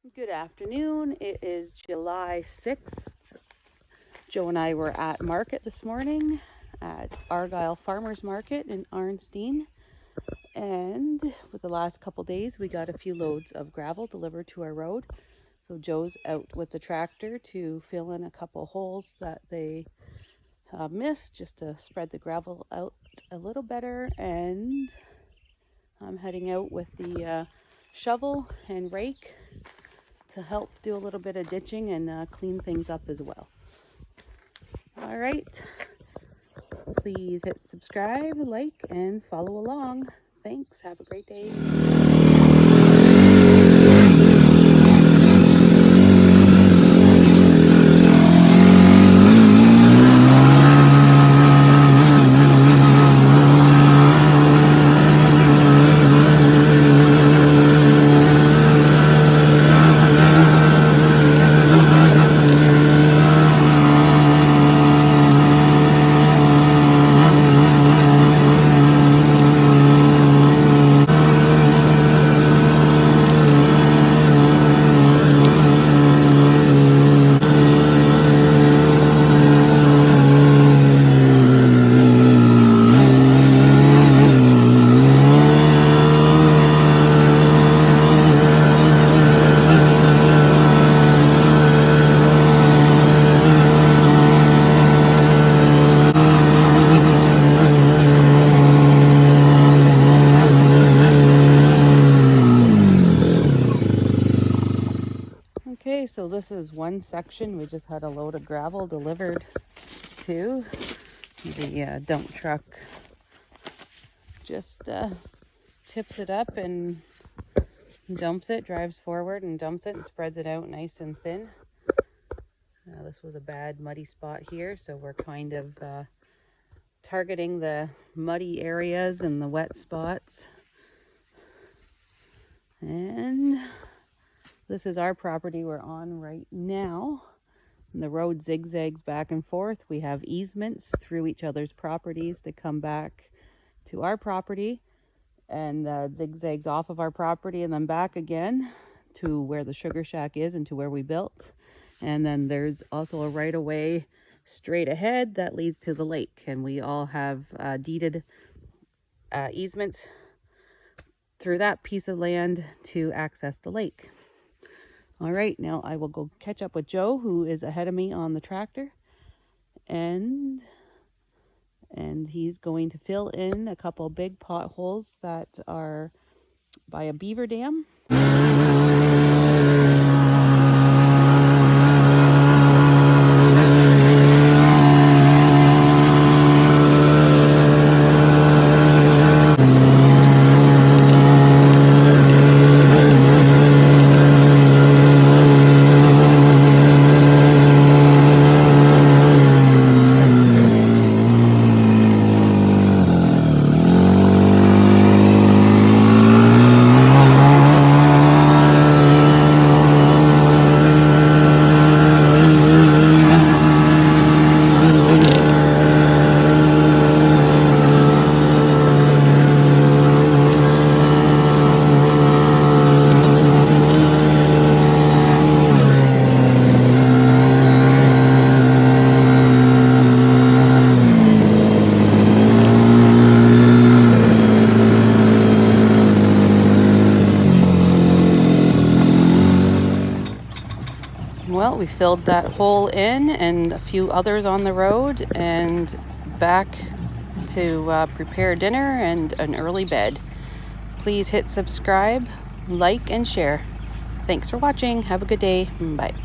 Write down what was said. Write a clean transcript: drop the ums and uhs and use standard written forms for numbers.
Good afternoon. It is July 6th. Joe and I were at market this morning at Argyle Farmers Market in Arnstein. And with the last couple days, we got a few loads of gravel delivered to our road. So Joe's out with the tractor to fill in a couple holes that they missed, just to spread the gravel out a little better. And I'm heading out with the shovel and rake to help do a little bit of ditching and clean things up as well. All right, please hit subscribe, like, and follow along. Thanks. Have a great day. Okay, so this is one section we just had a load of gravel delivered to. The dump truck just tips it up and dumps it, drives forward and dumps it and spreads it out nice and thin. This was a bad muddy spot here, so we're kind of targeting the muddy areas and the wet spots. And this is our property we're on right now. And the road zigzags back and forth. We have easements through each other's properties to come back to our property, and zigzags off of our property and then back again to where the sugar shack is and to where we built. And then there's also a right-of-way straight ahead that leads to the lake, and we all have deeded easements through that piece of land to access the lake. All right, now I will go catch up with Joe, who is ahead of me on the tractor, and he's going to fill in a couple big potholes that are by a beaver dam. Well, we filled that hole in and a few others on the road, and back to prepare dinner and an early bed. Please hit subscribe, like, and share. Thanks for watching. Have a good day. Bye.